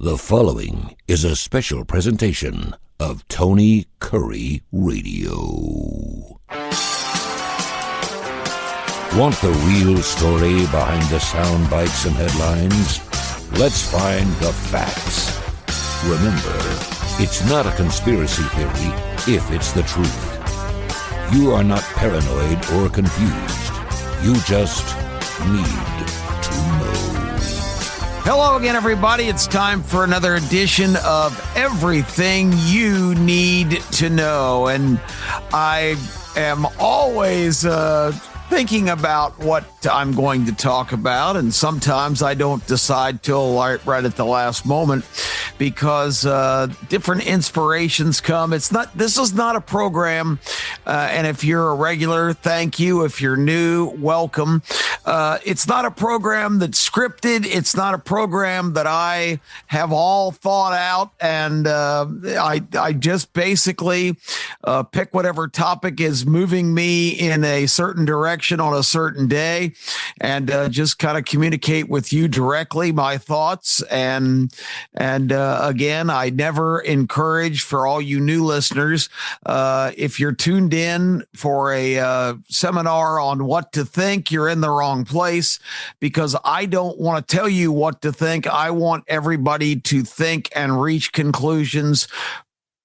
The following is a special presentation of Tony Kurre Radio. Want the real story behind the sound bites and headlines? Let's find the facts. Remember, it's not a conspiracy theory if it's the truth. You are not paranoid or confused. You just need to know. Hello again, everybody. It's time for another edition of Everything You Need to Know. And I am always thinking about what I'm going to talk about. And sometimes I don't decide till right at the last moment because different inspirations come. This is not a program. And if you're a regular, thank you. If you're new, welcome. It's not a program that's scripted. It's not a program that I have all thought out. And I just basically pick whatever topic is moving me in a certain direction on a certain day and just kind of communicate with you directly my thoughts. And again, I never encourage, for all you new listeners, if you're tuned in for a seminar on what to think, you're in the wrong place, because I don't want to tell you what to think. I want everybody to think and reach conclusions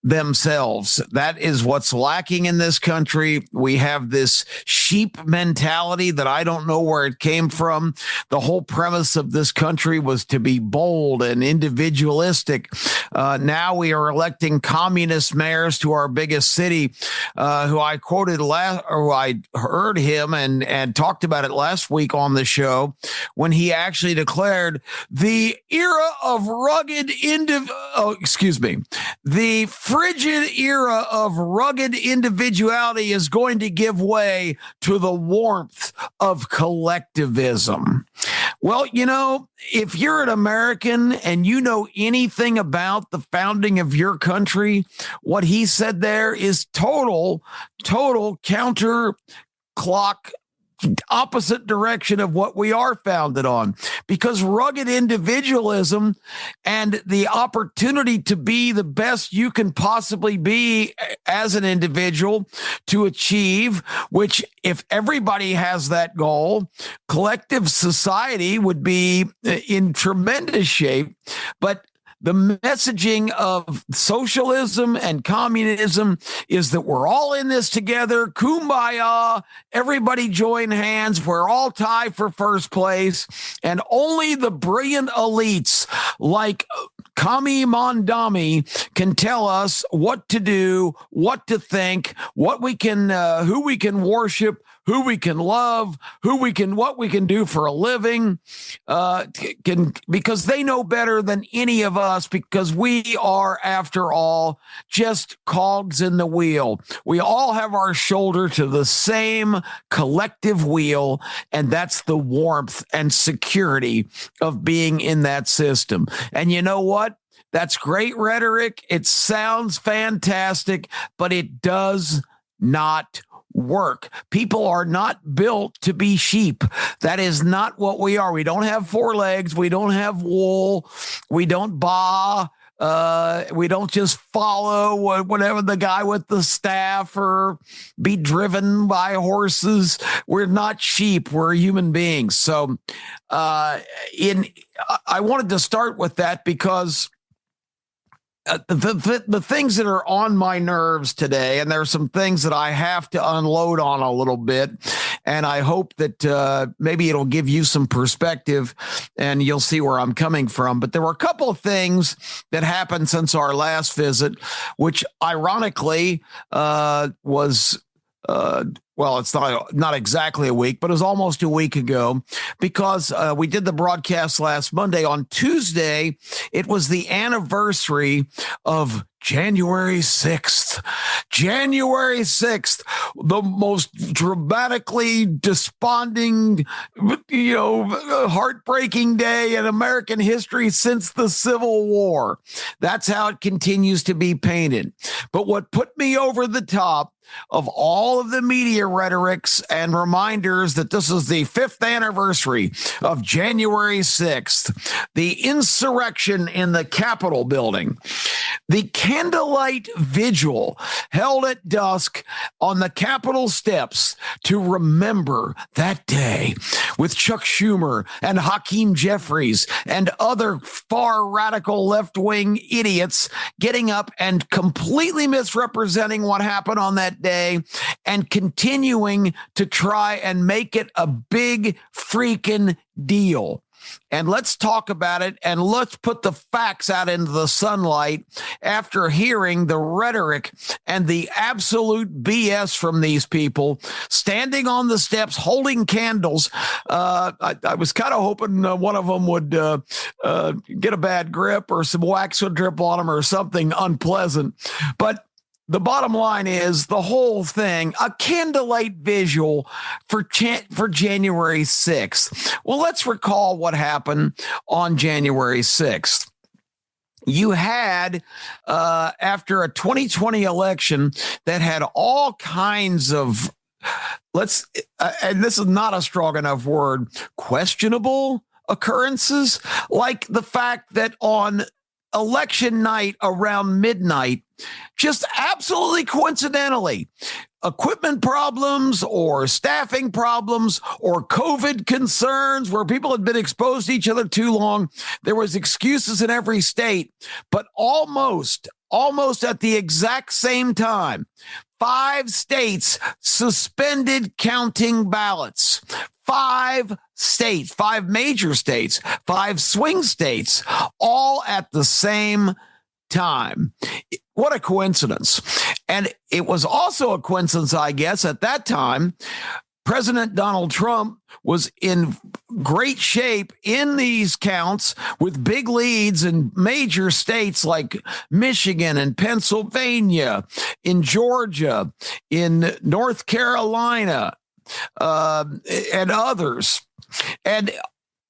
themselves. That is what's lacking in this country. We have this sheep mentality that I don't know where it came from. The whole premise of this country was to be bold and individualistic. Now we are electing communist mayors to our biggest city, who I quoted I heard him and talked about it last week on the show when he actually declared the era of the frigid era of rugged individuality is going to give way to the warmth of collectivism. Well, you know, if you're an American and you know anything about the founding of your country, what he said there is total counter clock, opposite direction of what we are founded on, because rugged individualism and the opportunity to be the best you can possibly be as an individual to achieve, which if everybody has that goal, collective society would be in tremendous shape. But the messaging of socialism and communism is that we're all in this together. Kumbaya. Everybody join hands. We're all tied for first place. And only the brilliant elites like Kami Mondami can tell us what to do, what to think, what we can, who we can worship, who we can love, what we can do for a living, because they know better than any of us, because we are, after all, just cogs in the wheel. We all have our shoulder to the same collective wheel, and that's the warmth and security of being in that system. And you know what? That's great rhetoric. It sounds fantastic, but it does not work. People are not built to be sheep. That is not what we are. We don't have four legs. We don't have wool. We don't baa. We don't just follow whatever the guy with the staff or be driven by horses. We're not sheep. We're human beings. So I wanted to start with that because the things that are on my nerves today, and there are some things that I have to unload on a little bit, and I hope that maybe it'll give you some perspective and you'll see where I'm coming from. But there were a couple of things that happened since our last visit, which ironically was well, it's not exactly a week, but it was almost a week ago, because we did the broadcast last Monday. On Tuesday, it was the anniversary of January 6th. January 6th, the most dramatically desponding, heartbreaking day in American history since the Civil War. That's how it continues to be painted. But what put me over the top of all of the media media rhetorics and reminders that this is the 5th anniversary of January 6th, the insurrection in the Capitol building. The candlelight vigil held at dusk on the Capitol steps to remember that day, with Chuck Schumer and Hakeem Jeffries and other far radical left-wing idiots getting up and completely misrepresenting what happened on that day and continuing to try and make it a big freaking deal. And let's talk about it, and let's put the facts out into the sunlight after hearing the rhetoric and the absolute BS from these people standing on the steps holding candles. I was kind of hoping one of them would get a bad grip or some wax would drip on them or something unpleasant. But the bottom line is the whole thing, a candlelight visual for January 6th. Well, let's recall what happened on January 6th. You had, after a 2020 election that had all kinds of, and this is not a strong enough word, questionable occurrences, like the fact that on election night around midnight, just absolutely coincidentally, equipment problems or staffing problems or COVID concerns where people had been exposed to each other too long. There was excuses in every state, but almost at the exact same time, 5 states suspended counting ballots. 5 states, 5 major states, 5 swing states, all at the same time. What a coincidence. And it was also a coincidence, I guess, at that time, President Donald Trump was in great shape in these counts with big leads in major states like Michigan and Pennsylvania, in Georgia, in North Carolina, and others. And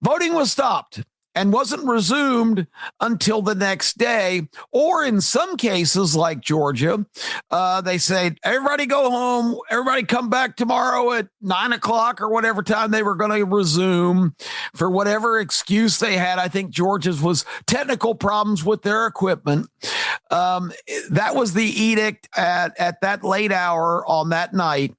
voting was stopped and wasn't resumed until the next day. Or in some cases, like Georgia, they say, everybody go home, everybody come back tomorrow at 9 o'clock or whatever time they were going to resume for whatever excuse they had. I think Georgia's was technical problems with their equipment. That was the edict at that late hour on that night.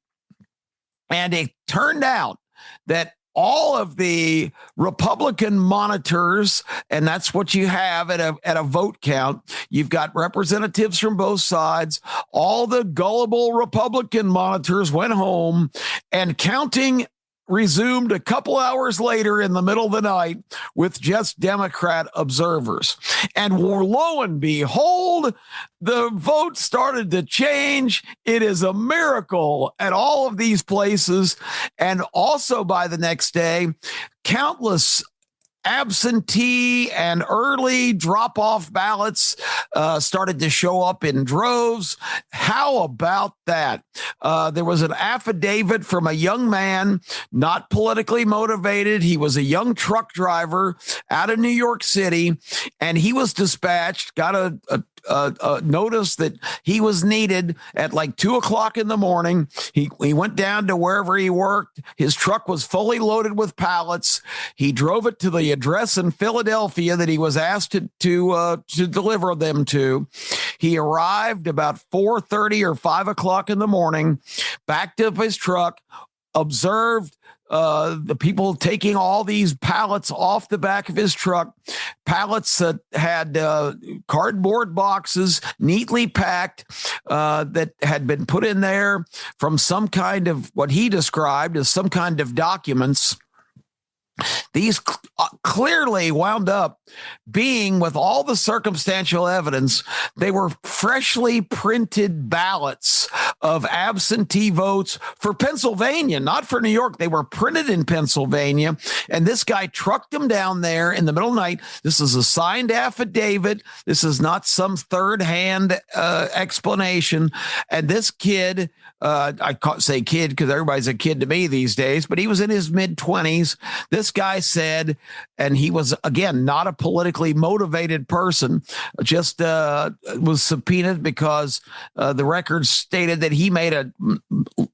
And it turned out that all of the Republican monitors, and that's what you have at a vote count. You've got representatives from both sides. All the gullible Republican monitors went home, and counting resumed a couple hours later in the middle of the night with just Democrat observers. And lo and behold, the vote started to change. It is a miracle at all of these places. And also by the next day, countless absentee and early drop-off ballots started to show up in droves. How about that? There was an affidavit from a young man, not politically motivated. He was a young truck driver out of New York City, and he was dispatched, got a notice that he was needed at like 2 o'clock in the morning. He went down to wherever he worked. His truck was fully loaded with pallets. He drove it to the address in Philadelphia that he was asked to deliver them to. He arrived about 4:30 or 5 o'clock in the morning, backed up his truck, observed the people taking all these pallets off the back of his truck, pallets that had cardboard boxes neatly packed that had been put in there from some kind of what he described as some kind of documents. These clearly wound up being, with all the circumstantial evidence, they were freshly printed ballots of absentee votes for Pennsylvania, not for New York. They were printed in Pennsylvania, and this guy trucked them down there in the middle of the night. This is a signed affidavit. This is not some third-hand explanation. And this kid, I can't say kid because everybody's a kid to me these days, but he was in his mid-20s. This this guy said, and he was, again, not a politically motivated person, just was subpoenaed because the records stated that he made a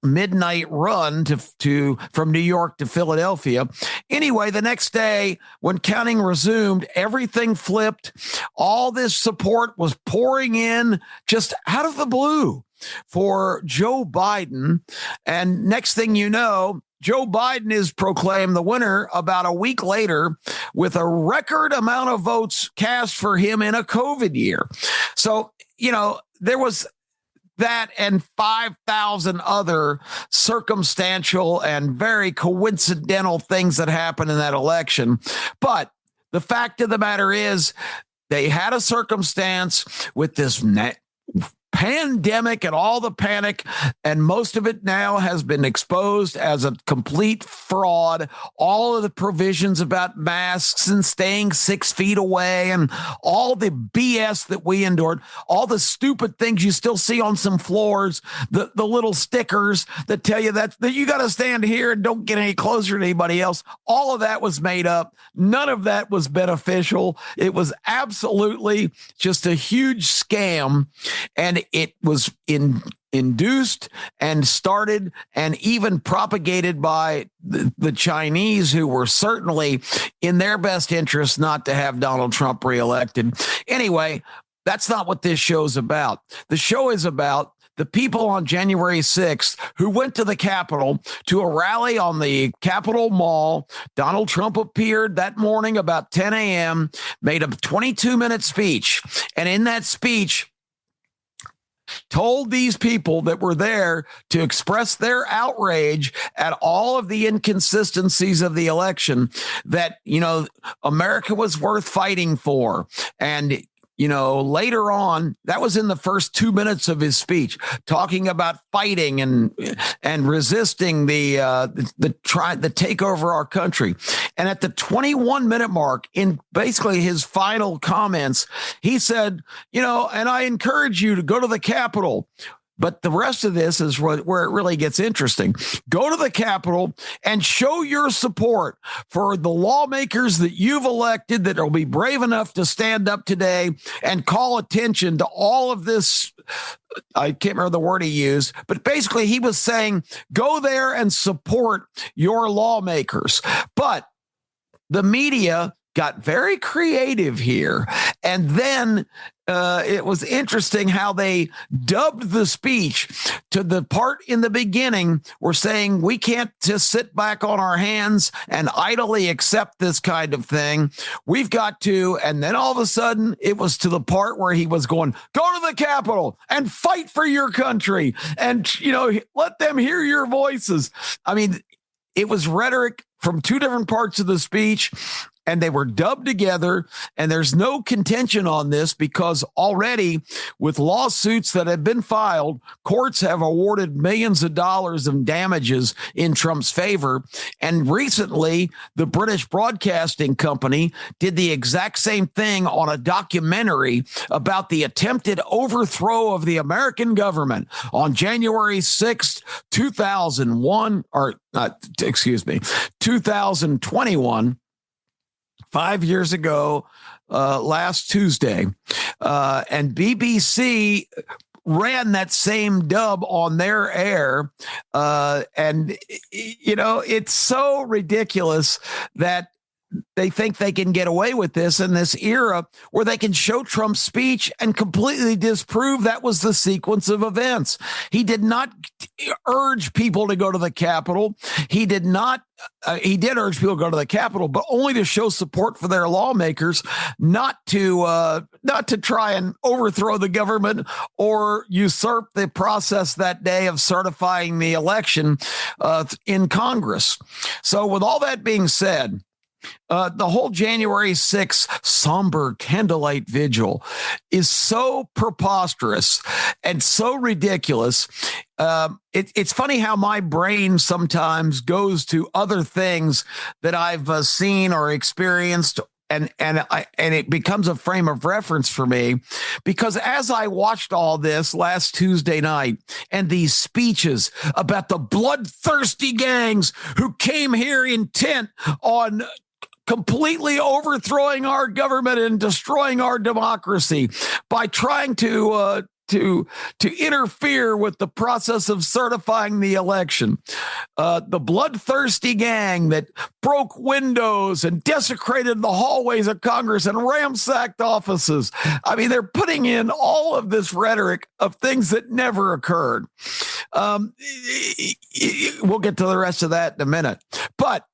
midnight run from New York to Philadelphia. Anyway, the next day, when counting resumed, everything flipped. All this support was pouring in just out of the blue for Joe Biden. And next thing you know, Joe Biden is proclaimed the winner about a week later with a record amount of votes cast for him in a COVID year. So, there was that and 5,000 other circumstantial and very coincidental things that happened in that election. But the fact of the matter is, they had a circumstance with this pandemic and all the panic, and most of it now has been exposed as a complete fraud. All of the provisions about masks and staying 6 feet away and all the BS that we endured, all the stupid things you still see on some floors, the little stickers that tell you that you got to stand here and don't get any closer to anybody else. All of that was made up. None of that was beneficial. It was absolutely just a huge scam. And it was induced and started and even propagated by the Chinese, who were certainly in their best interest not to have Donald Trump reelected. Anyway, that's not what this show's about. The show is about the people on January 6th who went to the Capitol to a rally on the Capitol Mall. Donald Trump appeared that morning about 10 a.m., made a 22-minute speech. And in that speech, told these people that were there to express their outrage at all of the inconsistencies of the election, that, America was worth fighting for. And later on, that was in the first 2 minutes of his speech, talking about fighting and resisting the takeover our country. And at the 21-minute mark, in basically his final comments, he said, and I encourage you to go to the Capitol. But the rest of this is where it really gets interesting. Go to the Capitol and show your support for the lawmakers that you've elected that will be brave enough to stand up today and call attention to all of this. I can't remember the word he used, but basically he was saying, go there and support your lawmakers. But the media got very creative here. And then it was interesting how they dubbed the speech to the part in the beginning where saying we can't just sit back on our hands and idly accept this kind of thing. We've got to. And then all of a sudden it was to the part where he was going, go to the Capitol and fight for your country and, let them hear your voices. I mean, it was rhetoric from two different parts of the speech, and they were dubbed together. And there's no contention on this because already with lawsuits that have been filed, courts have awarded millions of dollars in damages in Trump's favor. And recently, the British Broadcasting Company did the exact same thing on a documentary about the attempted overthrow of the American government on January 6th, 2021. 5 years ago, last Tuesday, and BBC ran that same dub on their air. And, it's so ridiculous that they think they can get away with this in this era where they can show Trump's speech and completely disprove that was the sequence of events. He did not urge people to go to the Capitol. He did not. He did urge people to go to the Capitol, but only to show support for their lawmakers, not to try and overthrow the government or usurp the process that day of certifying the election in Congress. So with all that being said, the whole January 6th somber candlelight vigil is so preposterous and so ridiculous. It's funny how my brain sometimes goes to other things that I've seen or experienced and it becomes a frame of reference for me, because as I watched all this last Tuesday night and these speeches about the bloodthirsty gangs who came here intent on completely overthrowing our government and destroying our democracy by trying to interfere with the process of certifying the election. The bloodthirsty gang that broke windows and desecrated the hallways of Congress and ransacked offices. I mean, they're putting in all of this rhetoric of things that never occurred. We'll get to the rest of that in a minute. But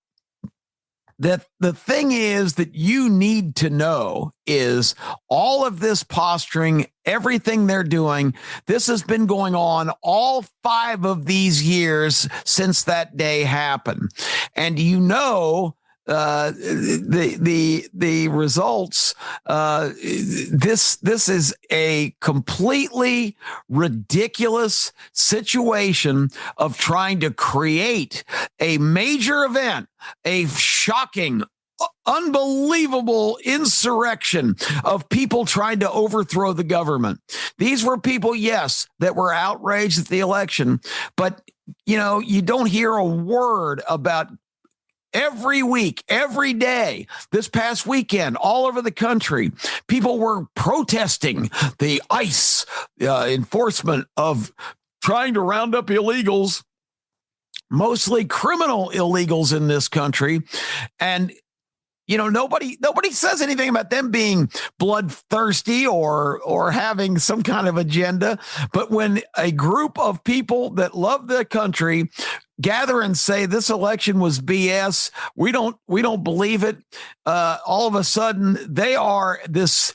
the thing is that you need to know is all of this posturing, everything they're doing, this has been going on all 5 of these years since that day happened. And the results, this is a completely ridiculous situation of trying to create a major event, a shocking, unbelievable insurrection of people trying to overthrow the government. These were people, yes, that were outraged at the election, but you don't hear a word about every week, every day, this past weekend, all over the country, people were protesting the ICE enforcement of trying to round up illegals, mostly criminal illegals in this country. And nobody says anything about them being bloodthirsty or having some kind of agenda. But when a group of people that love the country gather and say this election was BS, we don't believe it, all of a sudden they are this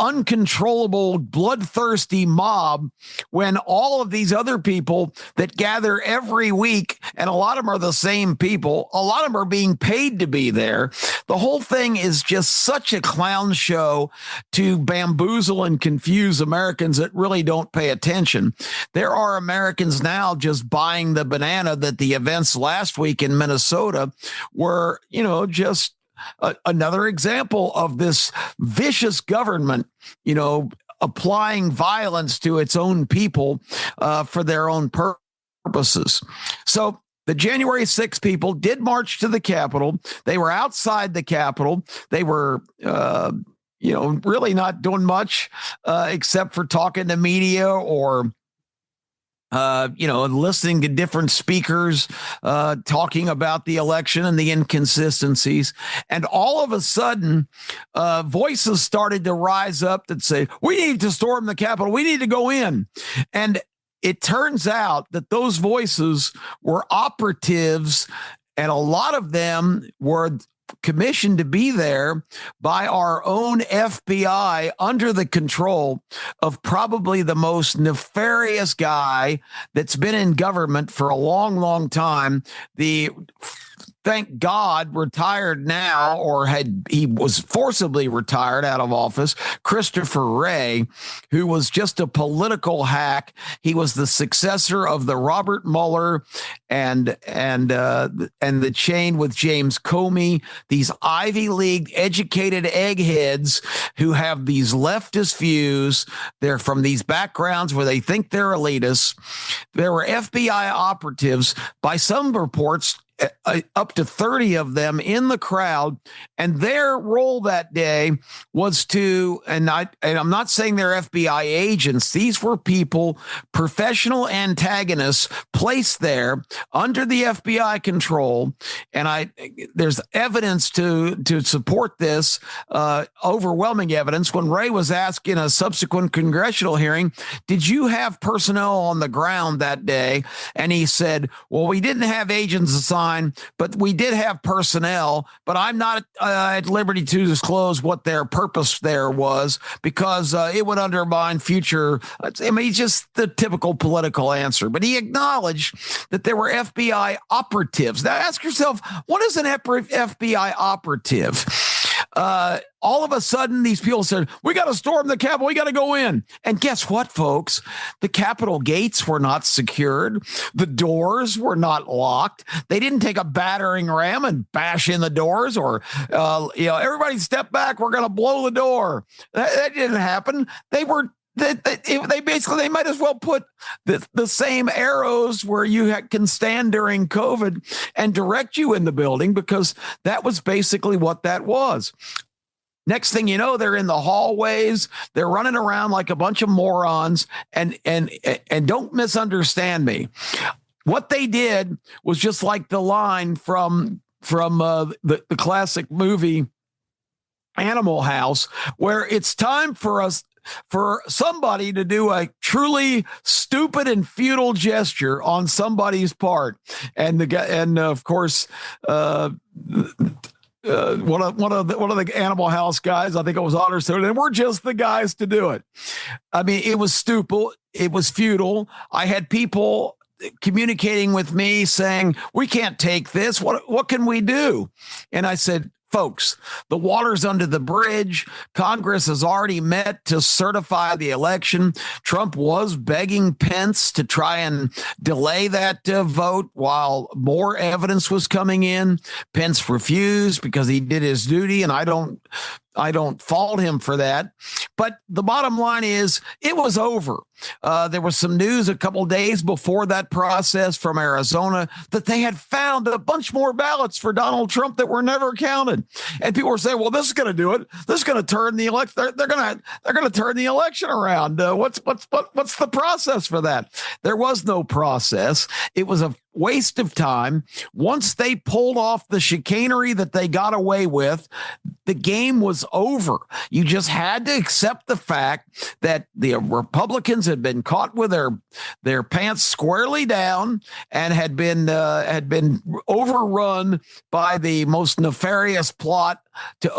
uncontrollable, bloodthirsty mob, when all of these other people that gather every week, and a lot of them are the same people, a lot of them are being paid to be there. The whole thing is just such a clown show to bamboozle and confuse Americans that really don't pay attention. There are Americans now just buying the banana that the events last week in Minnesota were, just another example of this vicious government, applying violence to its own people for their own purposes. So the January 6th people did march to the Capitol. They were outside the Capitol. They were, really not doing much except for talking to media or listening to different speakers talking about the election and the inconsistencies. And all of a sudden, voices started to rise up that say, we need to storm the Capitol. We need to go in. And it turns out that those voices were operatives, and a lot of them were commissioned to be there by our own FBI under the control of probably the most nefarious guy that's been in government for a long, long time. Thank God, retired now, or he was forcibly retired out of office, Christopher Wray, who was just a political hack. He was the successor of the Robert Mueller and the chain with James Comey, these Ivy League educated eggheads who have these leftist views. They're from these backgrounds where they think they're elitists. There were FBI operatives, by some reports, up to 30 of them in the crowd, and their role that day was to, and I'm not saying they're FBI agents, these were people, professional antagonists placed there under the FBI control, and there's evidence to support this, overwhelming evidence. When Wray was asked in a subsequent congressional hearing, did you have personnel on the ground that day? And he said, well, we didn't have agents assigned, but we did have personnel, but I'm not at liberty to disclose what their purpose there was because it would undermine future. Just the typical political answer. But he acknowledged that there were FBI operatives. Now ask yourself, what is an FBI operative? All of a sudden, these people said, we got to storm the Capitol. We got to go in. And guess what, folks? The Capitol gates were not secured. The doors were not locked. They didn't take a battering ram and bash in the doors or, everybody step back. We're going to blow the door. That didn't happen. They might as well put the same arrows where you can stand during COVID and direct you in the building, because that was basically what that was. Next thing you know, they're in the hallways. They're running around like a bunch of morons. And don't misunderstand me. What they did was just like the line from the classic movie Animal House, where it's time for somebody to do a truly stupid and futile gesture on somebody's part, and of course, one of the Animal House guys, I think it was Otterstone, and we're just the guys to do it. I mean, it was stupid. It was futile. I had people communicating with me saying, we can't take this. What can we do? And I said, folks, the water's under the bridge. Congress has already met to certify the election. Trump was begging Pence to try and delay that vote while more evidence was coming in. Pence refused because he did his duty, and I don't fault him for that. But the bottom line is, it was over. There was some news a couple days before that process from Arizona that they had found a bunch more ballots for Donald Trump that were never counted. And people were saying, well, this is going to do it. This is going to turn the election. They're going to turn the election around. What's the process for that? There was no process. It was a waste of time. Once they pulled off the chicanery that they got away with, the game was over. You just had to accept the fact that the Republicans had been caught with their pants squarely down and had been overrun by the most nefarious plot to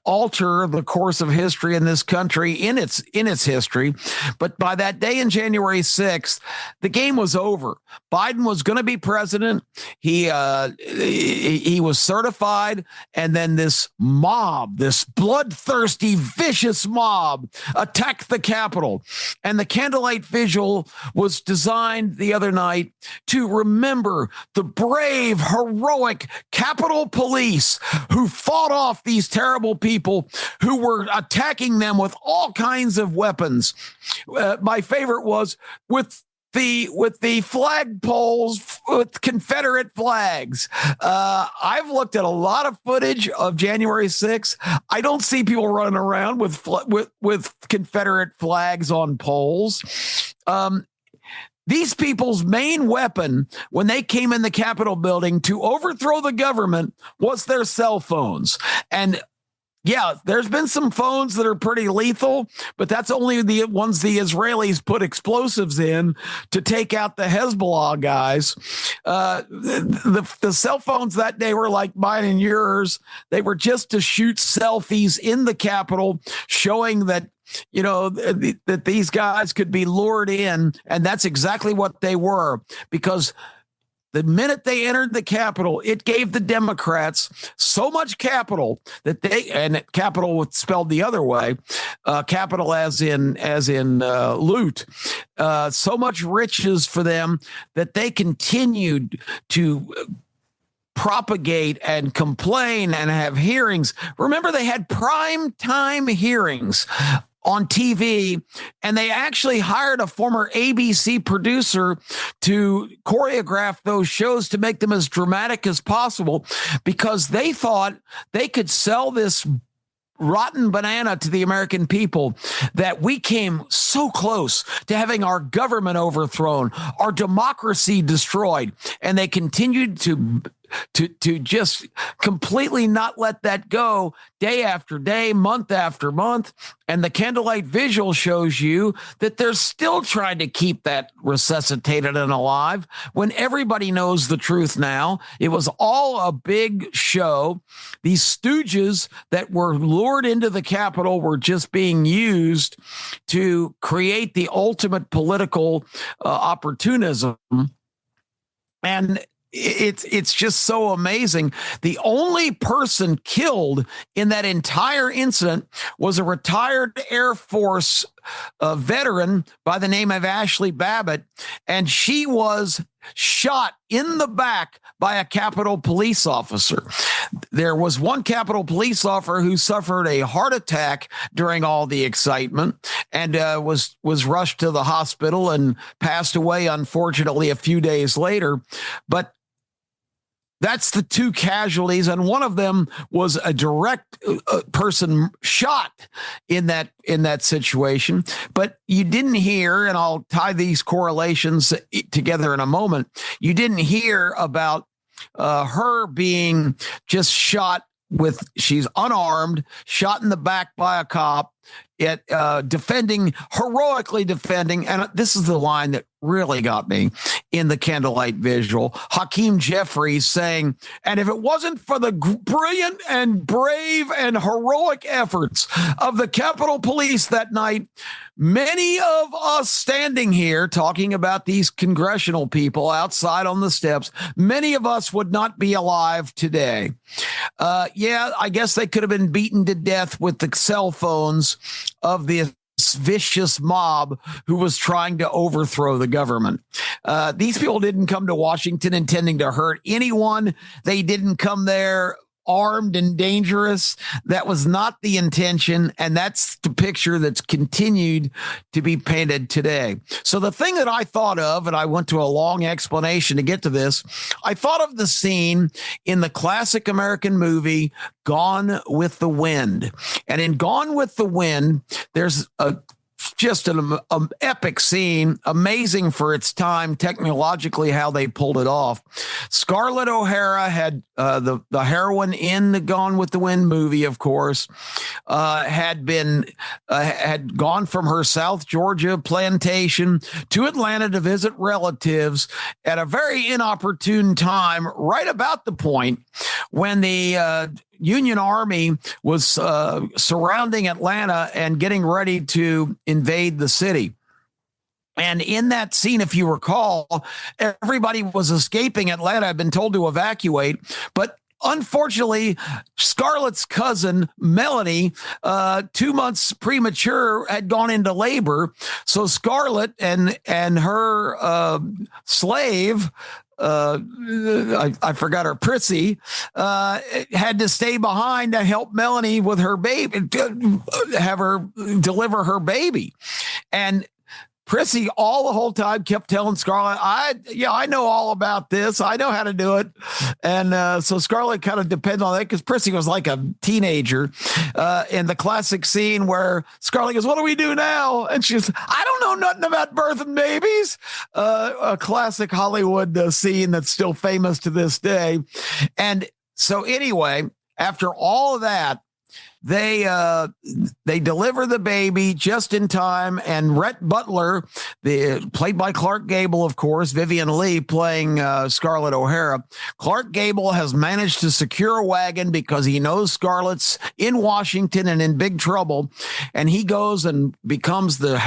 alter the course of history in this country in its history. But by that day in January 6th, the game was over. Biden was going to be president. He was certified, and then this mob, this bloodthirsty, vicious mob, attacked the Capitol. And the candlelight vigil was designed the other night to remember the brave, heroic Capitol Police who fought off these terrible people who were attacking them with all kinds of weapons. My favorite was with the flagpoles with Confederate flags. I've looked at a lot of footage of January 6th. I don't see people running around with Confederate flags on poles. These people's main weapon when they came in the Capitol building to overthrow the government was their cell phones. And yeah, there's been some phones that are pretty lethal, but that's only the ones the Israelis put explosives in to take out the Hezbollah guys. The cell phones that day were like mine and yours. They were just to shoot selfies in the Capitol, showing that that these guys could be lured in. And that's exactly what they were, because the minute they entered the Capitol, it gave the Democrats so much capital that and capital spelled the other way, capital as in loot, so much riches for them that they continued to propagate and complain and have hearings. Remember, they had prime time hearings on TV, and they actually hired a former ABC producer to choreograph those shows to make them as dramatic as possible, because they thought they could sell this rotten banana to the American people that we came so close to having our government overthrown, our democracy destroyed, and they continued to just completely not let that go day after day, month after month. And the candlelight vigil shows you that they're still trying to keep that resuscitated and alive when everybody knows the truth now. It was all a big show. These stooges that were lured into the Capitol were just being used to create the ultimate political opportunism. And it's just so amazing. The only person killed in that entire incident was a retired Air Force veteran by the name of Ashley Babbitt, and she was shot in the back by a Capitol police officer. There was one Capitol police officer who suffered a heart attack during all the excitement and was rushed to the hospital and passed away, unfortunately, a few days later. But that's the two casualties, and one of them was a direct person shot in that situation. But you didn't hear, and I'll tie these correlations together in a moment, you didn't hear about her being just shot she's unarmed, shot in the back by a cop, heroically defending, and this is the line that really got me in the candlelight visual. Hakeem Jeffries saying, and if it wasn't for the brilliant and brave and heroic efforts of the Capitol Police that night, many of us standing here talking about these congressional people outside on the steps, many of us would not be alive today. I guess they could have been beaten to death with the cell phones of the vicious mob who was trying to overthrow the government. These people didn't come to Washington intending to hurt anyone. They didn't come there armed and dangerous. That was not the intention, and that's the picture that's continued to be painted today. So the thing that I thought of, and I went to a long explanation to get to this, I thought of the scene in the classic American movie Gone with the Wind. And in Gone with the Wind, there's just an epic scene, amazing for its time, technologically how they pulled it off. Scarlett O'Hara had the heroine in the Gone with the Wind movie, of course, had gone from her South Georgia plantation to Atlanta to visit relatives at a very inopportune time, right about the point when the Union Army was surrounding Atlanta and getting ready to invade the city. And in that scene, if you recall, everybody was escaping Atlanta, had been told to evacuate, but unfortunately, Scarlett's cousin, Melanie, 2 months premature, had gone into labor. So Scarlett and her slave, I forgot her, Prissy, had to stay behind to help Melanie with her baby, have her deliver her baby. And Prissy all the whole time kept telling Scarlett, I know all about this. I know how to do it. And so Scarlett kind of depended on that because Prissy was like a teenager in the classic scene where Scarlett goes, what do we do now? And she's, I don't know nothing about birthing babies. A classic Hollywood scene that's still famous to this day. And so anyway, after all of that, they deliver the baby just in time, and Rhett Butler, played by Clark Gable, of course, Vivian Leigh playing Scarlett O'Hara. Clark Gable has managed to secure a wagon because he knows Scarlett's in Washington and in big trouble, and he goes and becomes the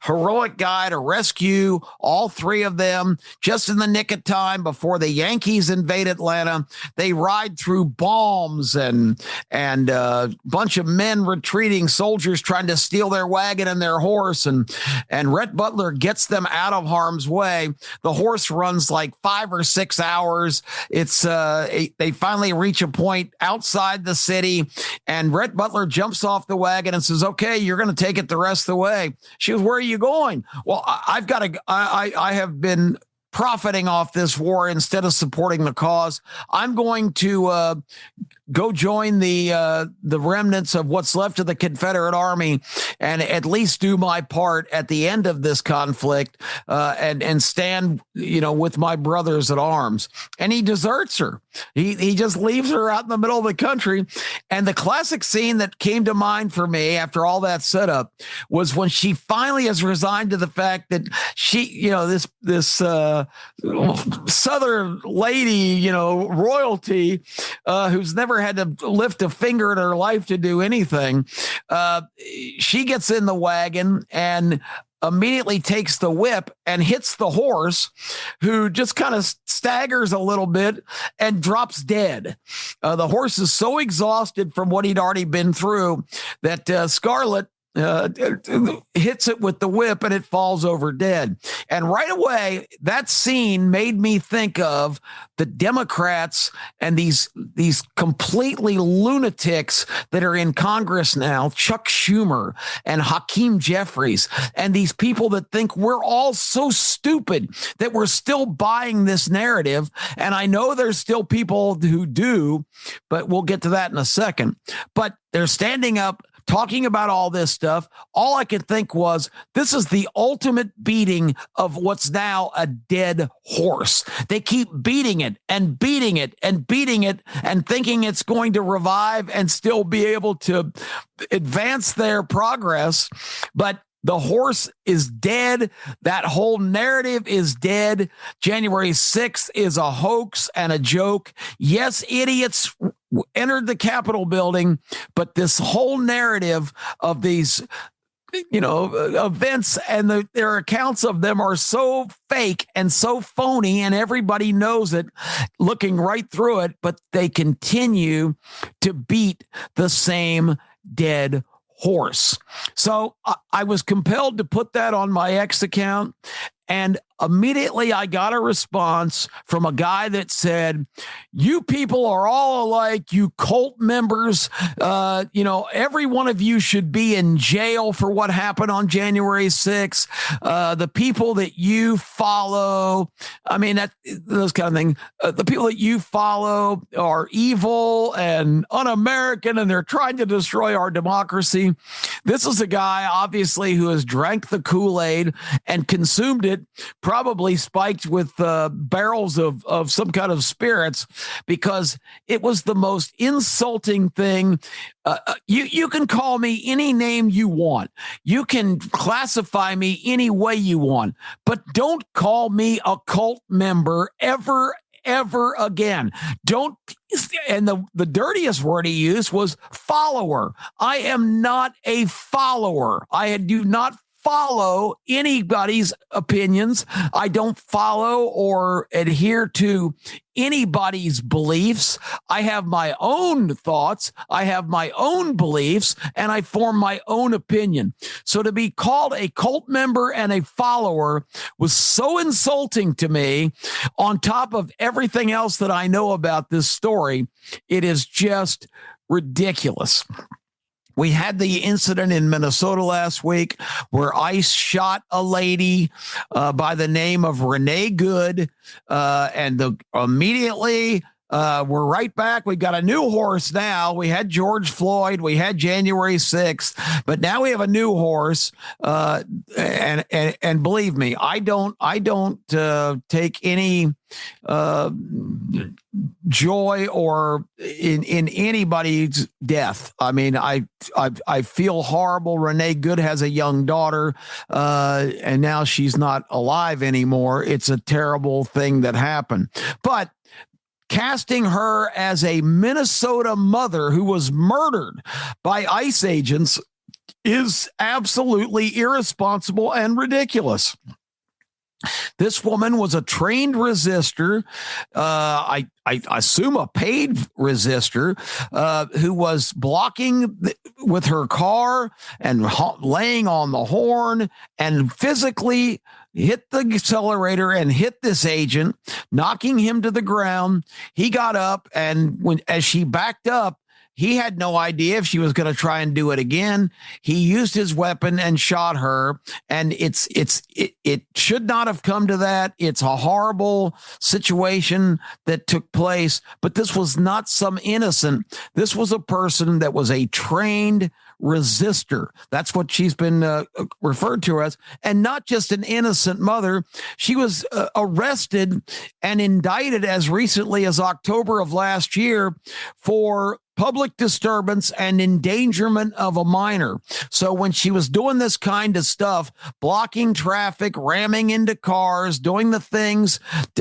heroic guy to rescue all three of them just in the nick of time before the Yankees invade Atlanta. They ride through bombs and bunch of men retreating, soldiers trying to steal their wagon and their horse, and Rhett Butler gets them out of harm's way. The horse runs like 5 or 6 hours. It's they finally reach a point outside the city, and Rhett Butler jumps off the wagon and says, okay, you're going to take it the rest of the way. She goes, where are you going? Well, I have been profiting off this war instead of supporting the cause. I'm going to go join the remnants of what's left of the Confederate Army and at least do my part at the end of this conflict and stand, with my brothers at arms. And he deserts her. He just leaves her out in the middle of the country. And the classic scene that came to mind for me after all that setup was when she finally has resigned to the fact that she, this Southern lady, royalty, who's never had to lift a finger in her life to do anything. She gets in the wagon, and immediately takes the whip and hits the horse, who just kind of staggers a little bit and drops dead. The horse is so exhausted from what he'd already been through that Scarlett hits it with the whip and it falls over dead. And right away, that scene made me think of the Democrats and these completely lunatics that are in Congress now, Chuck Schumer and Hakeem Jeffries, and these people that think we're all so stupid that we're still buying this narrative. And I know there's still people who do, but we'll get to that in a second. But they're standing up talking about all this stuff. All I could think was, this is the ultimate beating of what's now a dead horse. They keep beating it and beating it and beating it and thinking it's going to revive and still be able to advance their progress. But the horse is dead. That whole narrative is dead. January 6th is a hoax and a joke. Yes, idiots entered the Capitol building, but this whole narrative of these, events and their accounts of them are so fake and so phony, and everybody knows it, looking right through it, but they continue to beat the same dead horse. So I was compelled to put that on my X account, and immediately I got a response from a guy that said, "You people are all alike, you cult members. Every one of you should be in jail for what happened on January 6th. The people that you follow, those kind of things, the people that you follow are evil and un-American, and they're trying to destroy our democracy." This is a guy, obviously, who has drank the Kool-Aid and consumed it, probably spiked with barrels of some kind of spirits, because it was the most insulting thing. You can call me any name you want. You can classify me any way you want, but don't call me a cult member ever again. Don't. And the dirtiest word he used was follower. I am not a follower. I do not follow anybody's opinions. I don't follow or adhere to anybody's beliefs. I have my own thoughts. I have my own beliefs, and I form my own opinion. So to be called a cult member and a follower was so insulting to me, on top of everything else that I know about this story. It is just ridiculous. We had the incident in Minnesota last week where ICE shot a lady by the name of Renee Good, and immediately we're right back. We've got a new horse now. We had George Floyd, we had January 6th, but now we have a new horse. And believe me, I don't take any joy or in anybody's death. I mean, I feel horrible. Renee Good has a young daughter, and now she's not alive anymore. It's a terrible thing that happened. But casting her as a Minnesota mother who was murdered by ICE agents is absolutely irresponsible and ridiculous. This woman was a trained resistor, I assume a paid resistor, who was blocking with her car and laying on the horn and physically hit the accelerator and hit this agent, knocking him to the ground. He got up, and as she backed up, he had no idea if she was going to try and do it again. He used his weapon and shot her, and it should not have come to that. It's a horrible situation that took place, but this was not some innocent. This was a person that was a trained resistor. That's what she's been referred to as, and not just an innocent mother. She was arrested and indicted as recently as October of last year for public disturbance and endangerment of a minor. So when she was doing this kind of stuff, blocking traffic, ramming into cars, doing the things,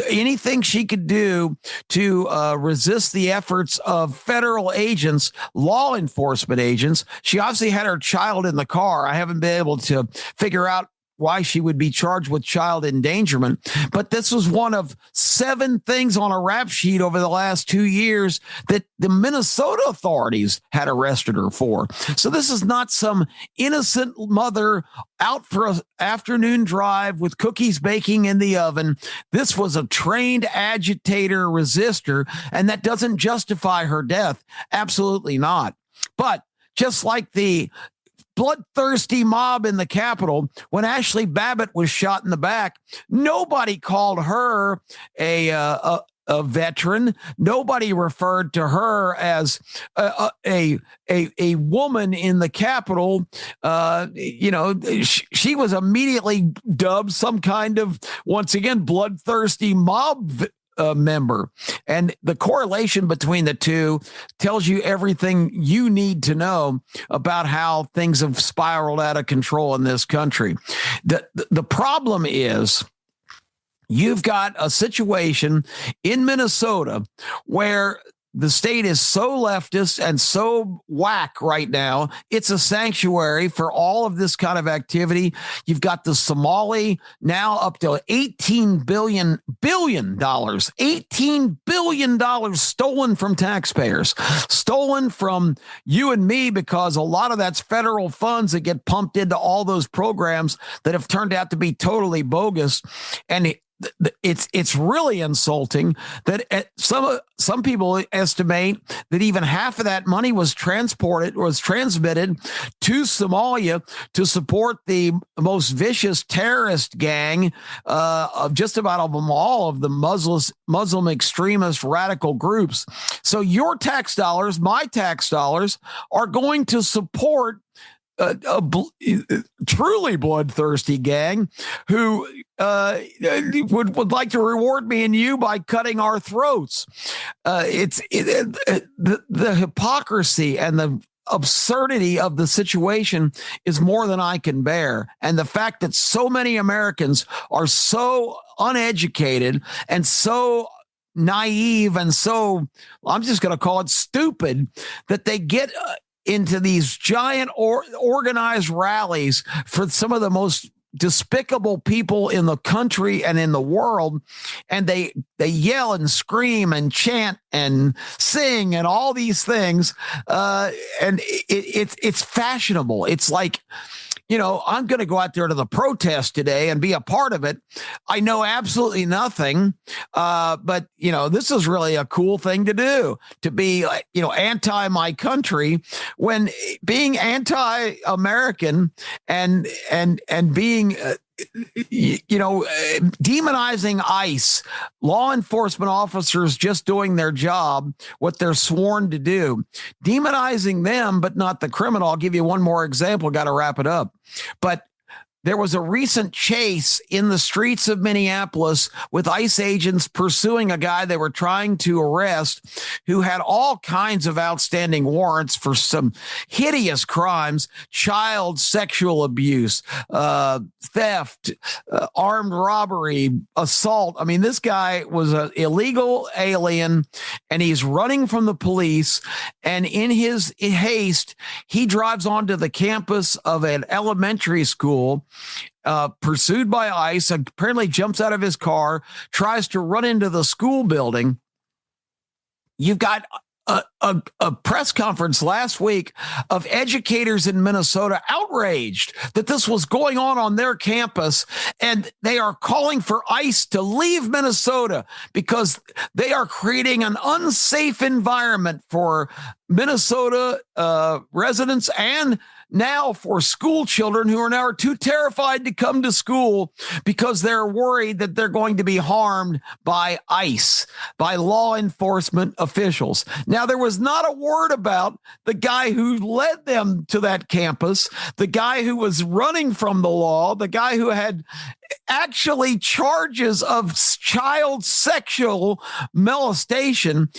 anything she could do to resist the efforts of federal agents, law enforcement agents. She obviously had her child in the car. I haven't been able to figure out why she would be charged with child endangerment. But this was one of 7 things on a rap sheet over the last 2 years that the Minnesota authorities had arrested her for. So this is not some innocent mother out for an afternoon drive with cookies baking in the oven. This was a trained agitator resistor, and that doesn't justify her death. Absolutely not. But just like the bloodthirsty mob in the Capitol, when Ashley Babbitt was shot in the back, nobody called her a veteran. Nobody referred to her as a woman in the Capitol. She was immediately dubbed some kind of, once again, bloodthirsty mob member. And the correlation between the two tells you everything you need to know about how things have spiraled out of control in this country. The problem is, you've got a situation in Minnesota where the state is so leftist and so whack right now. It's a sanctuary for all of this kind of activity. You've got the Somali now up to $18 billion, $18 billion stolen from taxpayers, stolen from you and me, because a lot of that's federal funds that get pumped into all those programs that have turned out to be totally bogus. And it's really insulting that some people estimate that even half of that money was transmitted to Somalia to support the most vicious terrorist gang of just about of them all, of the Muslim extremist radical groups. So your tax dollars, my tax dollars, are going to support a truly bloodthirsty gang who would like to reward me and you by cutting our throats. The hypocrisy and the absurdity of the situation is more than I can bear. And the fact that so many Americans are so uneducated and so naive and so, I'm just going to call it stupid, that they get into these giant organized rallies for some of the most despicable people in the country and in the world, and they yell and scream and chant and sing and all these things, and it's fashionable. It's like, I'm going to go out there to the protest today and be a part of it. I know absolutely nothing, but this is really a cool thing to do, to be anti my country, when being anti-American and being demonizing ICE, law enforcement officers just doing their job, what they're sworn to do, demonizing them, but not the criminal. I'll give you one more example. Got to wrap it up. But there was a recent chase in the streets of Minneapolis with ICE agents pursuing a guy they were trying to arrest who had all kinds of outstanding warrants for some hideous crimes: child sexual abuse, theft, armed robbery, assault. I mean, this guy was an illegal alien, and he's running from the police. And in his haste, he drives onto the campus of an elementary school, pursued by ICE, apparently jumps out of his car, tries to run into the school building. You've got a press conference last week of educators in Minnesota outraged that this was going on their campus, and they are calling for ICE to leave Minnesota because they are creating an unsafe environment for Minnesota residents, and now for school children who are now too terrified to come to school because they're worried that they're going to be harmed by ICE, by law enforcement officials. Now, there was not a word about the guy who led them to that campus, the guy who was running from the law, the guy who had actually charges of child sexual molestation.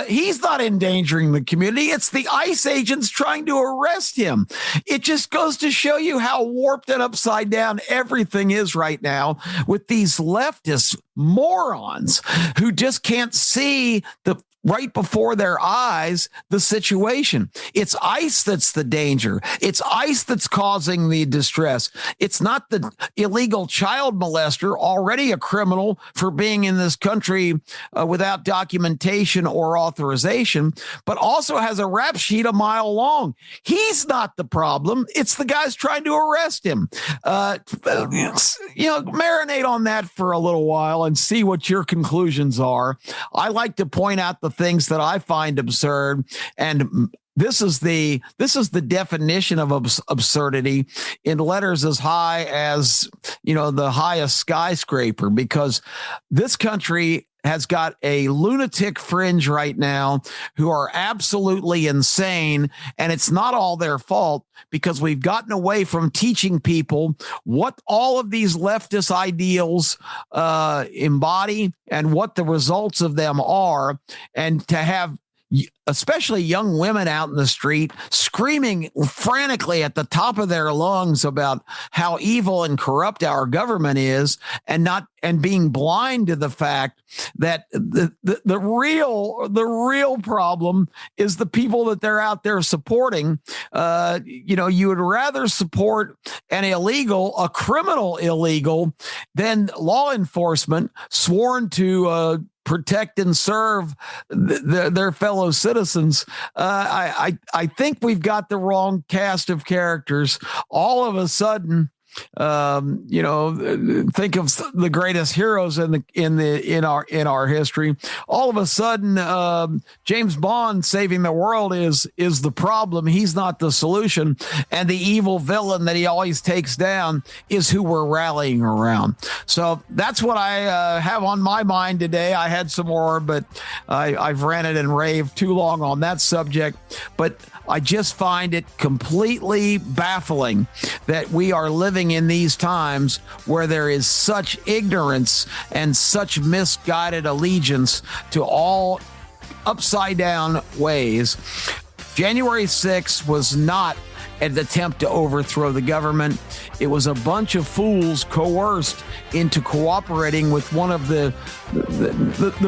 He's not endangering the community. It's the ICE agents trying to arrest him. It just goes to show you how warped and upside down everything is right now with these leftist morons who just can't see the right before their eyes the situation. It's ICE that's the danger. It's ICE that's causing the distress. It's not the illegal child molester, already a criminal for being in this country without documentation or authorization, but also has a rap sheet a mile long. He's not the problem. It's the guys trying to arrest him. Marinate on that for a little while and see what your conclusions are. I like to point out the things that I find absurd, and this is the definition of absurdity in letters as high as the highest skyscraper, because this country has got a lunatic fringe right now who are absolutely insane, and it's not all their fault, because we've gotten away from teaching people what all of these leftist ideals embody and what the results of them are, and to have especially young women out in the street screaming frantically at the top of their lungs about how evil and corrupt our government is, and being blind to the fact that the real problem is the people that they're out there supporting. You would rather support a criminal illegal, than law enforcement sworn to protect and serve their fellow citizens. I think we've got the wrong cast of characters. All of a sudden, think of the greatest heroes in our history. All of a sudden, James Bond saving the world is the problem. He's not the solution, and the evil villain that he always takes down is who we're rallying around. So that's what I have on my mind today. I had some more, but I've ranted and raved too long on that subject. But I just find it completely baffling that we are living in these times where there is such ignorance and such misguided allegiance to all upside down ways. January 6th was not an attempt to overthrow the government. It was a bunch of fools coerced into cooperating with one of the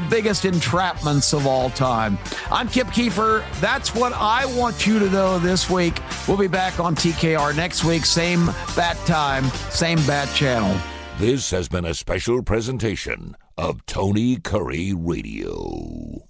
biggest entrapments of all time. I'm Kip Keefer. That's what I want you to know this week. We'll be back on TKR next week. Same bat time, same bat channel. This has been a special presentation of Tony Kurre Radio.